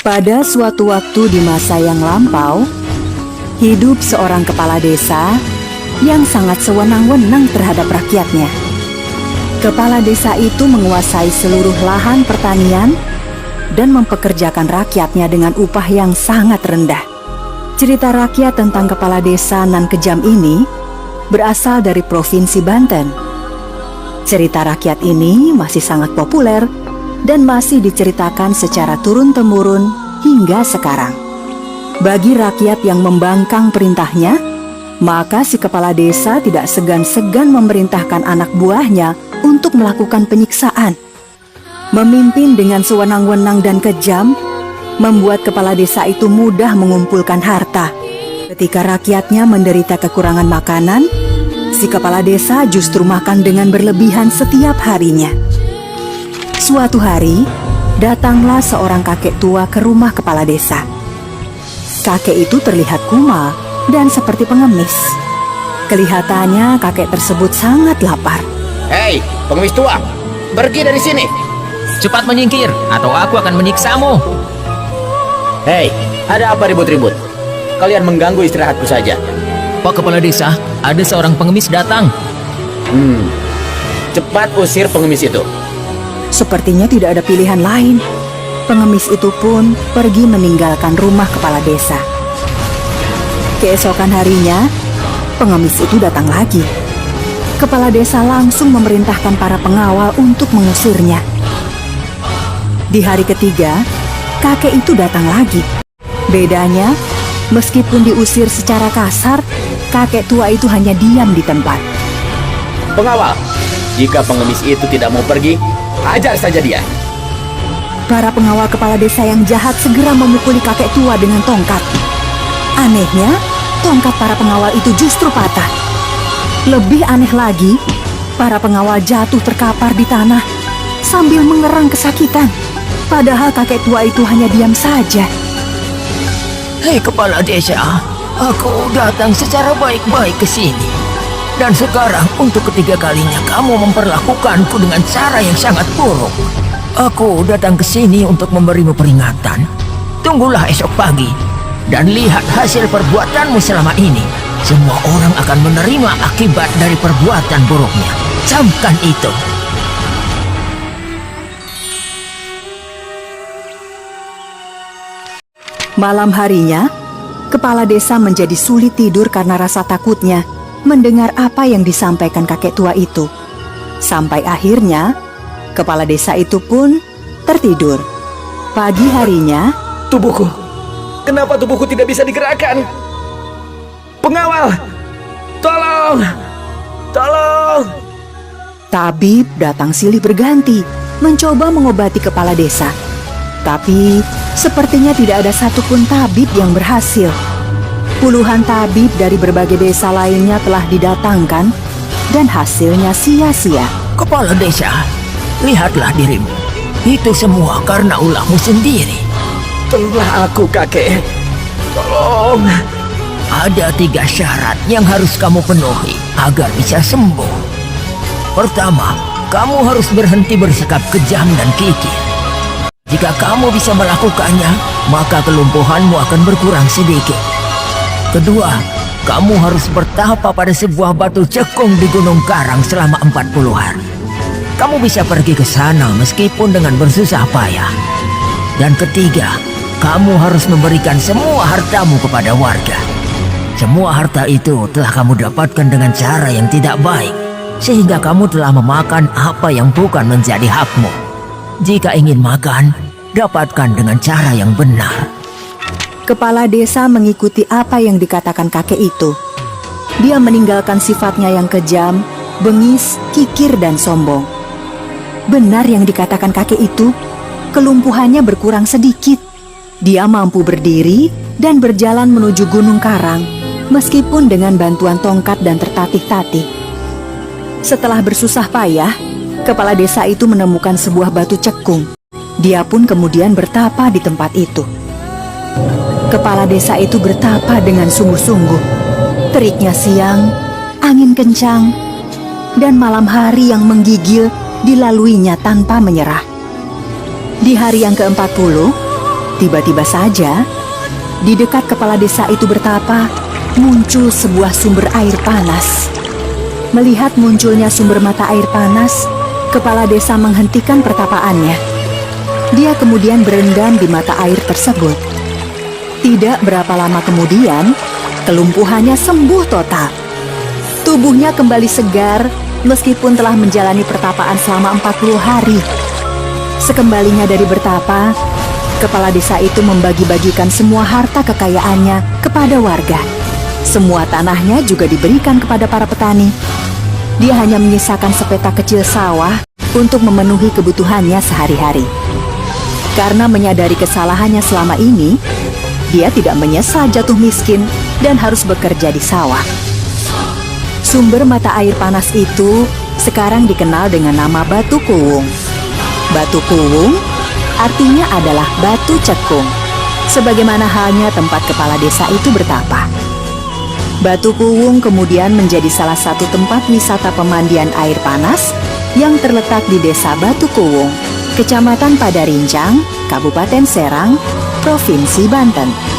Pada suatu waktu di masa yang lampau, hidup seorang kepala desa yang sangat sewenang-wenang terhadap rakyatnya. Kepala desa itu menguasai seluruh lahan pertanian dan mempekerjakan rakyatnya dengan upah yang sangat rendah. Cerita rakyat tentang kepala desa nan kejam ini berasal dari Provinsi Banten. Cerita rakyat ini masih sangat populer dan masih diceritakan secara turun-temurun hingga sekarang. Bagi rakyat yang membangkang perintahnya, maka si kepala desa tidak segan-segan memerintahkan anak buahnya untuk melakukan penyiksaan. Memimpin dengan sewenang-wenang dan kejam, membuat kepala desa itu mudah mengumpulkan harta. Ketika rakyatnya menderita kekurangan makanan, si kepala desa justru makan dengan berlebihan setiap harinya. Suatu hari, datanglah seorang kakek tua ke rumah kepala desa. Kakek itu terlihat kumal dan seperti pengemis. Kelihatannya kakek tersebut sangat lapar. Hei, pengemis tua, pergi dari sini. Cepat menyingkir, atau aku akan menyiksamu. Hei, ada apa ribut-ribut? Kalian mengganggu istirahatku saja. Pak Kepala Desa, ada seorang pengemis datang. Cepat usir pengemis itu. Sepertinya tidak ada pilihan lain. Pengemis itu pun pergi meninggalkan rumah kepala desa. Keesokan harinya, pengemis itu datang lagi. Kepala desa langsung memerintahkan para pengawal untuk mengusirnya. Di hari ketiga, kakek itu datang lagi. Bedanya, meskipun diusir secara kasar, kakek tua itu hanya diam di tempat. Pengawal, jika pengemis itu tidak mau pergi, hajar saja dia. Para pengawal kepala desa yang jahat segera memukuli kakek tua dengan tongkat. Anehnya, tongkat para pengawal itu justru patah. Lebih aneh lagi, para pengawal jatuh terkapar di tanah sambil mengerang kesakitan. Padahal kakek tua itu hanya diam saja. Hei Kepala Desa, aku datang secara baik-baik ke sini. Dan sekarang untuk ketiga kalinya kamu memperlakukanku dengan cara yang sangat buruk. Aku datang ke sini untuk memberimu peringatan. Tunggulah esok pagi dan lihat hasil perbuatanmu selama ini. Semua orang akan menerima akibat dari perbuatan buruknya. Camkan itu. Malam harinya, kepala desa menjadi sulit tidur karena rasa takutnya mendengar apa yang disampaikan kakek tua itu. Sampai akhirnya, kepala desa itu pun tertidur. Pagi harinya, Tubuhku, kenapa tubuhku tidak bisa digerakkan? Pengawal, tolong, tolong. tabib datang silih berganti mencoba mengobati kepala desa. Tapi sepertinya tidak ada satupun tabib yang berhasil. Puluhan tabib dari berbagai desa lainnya telah didatangkan dan hasilnya sia-sia. Kepala Desa, lihatlah dirimu. Itu semua karena ulahmu sendiri. Tolonglah aku, kakek. Tolong. Ada 3 syarat yang harus kamu penuhi agar bisa sembuh. Pertama, kamu harus berhenti bersikap kejam dan kikir. Jika kamu bisa melakukannya, maka kelumpuhanmu akan berkurang sedikit. Kedua, kamu harus bertapa pada sebuah batu cekung di Gunung Karang selama 40 hari. Kamu bisa pergi ke sana meskipun dengan bersusah payah. Dan ketiga, kamu harus memberikan semua hartamu kepada warga. Semua harta itu telah kamu dapatkan dengan cara yang tidak baik, sehingga kamu telah memakan apa yang bukan menjadi hakmu. Jika ingin makan, dapatkan dengan cara yang benar. Kepala desa mengikuti apa yang dikatakan kakek itu. Dia meninggalkan sifatnya yang kejam, bengis, kikir, dan sombong. Benar yang dikatakan kakek itu, kelumpuhannya berkurang sedikit. Dia mampu berdiri dan berjalan menuju Gunung Karang, meskipun dengan bantuan tongkat dan tertatih-tatih. Setelah bersusah payah, kepala desa itu menemukan sebuah batu cekung. Dia pun kemudian bertapa di tempat itu. Kepala desa itu bertapa dengan sungguh-sungguh. Teriknya siang, angin kencang, dan malam hari yang menggigil dilaluinya tanpa menyerah. Di hari yang ke-40, Tiba-tiba saja, di dekat kepala desa itu bertapa, muncul sebuah sumber air panas. Melihat munculnya sumber mata air panas, kepala desa menghentikan pertapaannya. Dia kemudian berendam di mata air tersebut. Tidak berapa lama kemudian, kelumpuhannya sembuh total. Tubuhnya kembali segar meskipun telah menjalani pertapaan selama 40 hari. Sekembalinya dari bertapa, kepala desa itu membagi-bagikan semua harta kekayaannya kepada warga. Semua tanahnya juga diberikan kepada para petani. Dia hanya menyisakan sepetak kecil sawah untuk memenuhi kebutuhannya sehari-hari. Karena menyadari kesalahannya selama ini, dia tidak menyesal jatuh miskin dan harus bekerja di sawah. Sumber mata air panas itu sekarang dikenal dengan nama Batu Kuwung. Batu Kuwung artinya adalah batu cekung, sebagaimana halnya tempat kepala desa itu bertapa. Batu Kuwung kemudian menjadi salah satu tempat wisata pemandian air panas yang terletak di Desa Batu Kuwung, Kecamatan Padarincang, Kabupaten Serang, Provinsi Banten.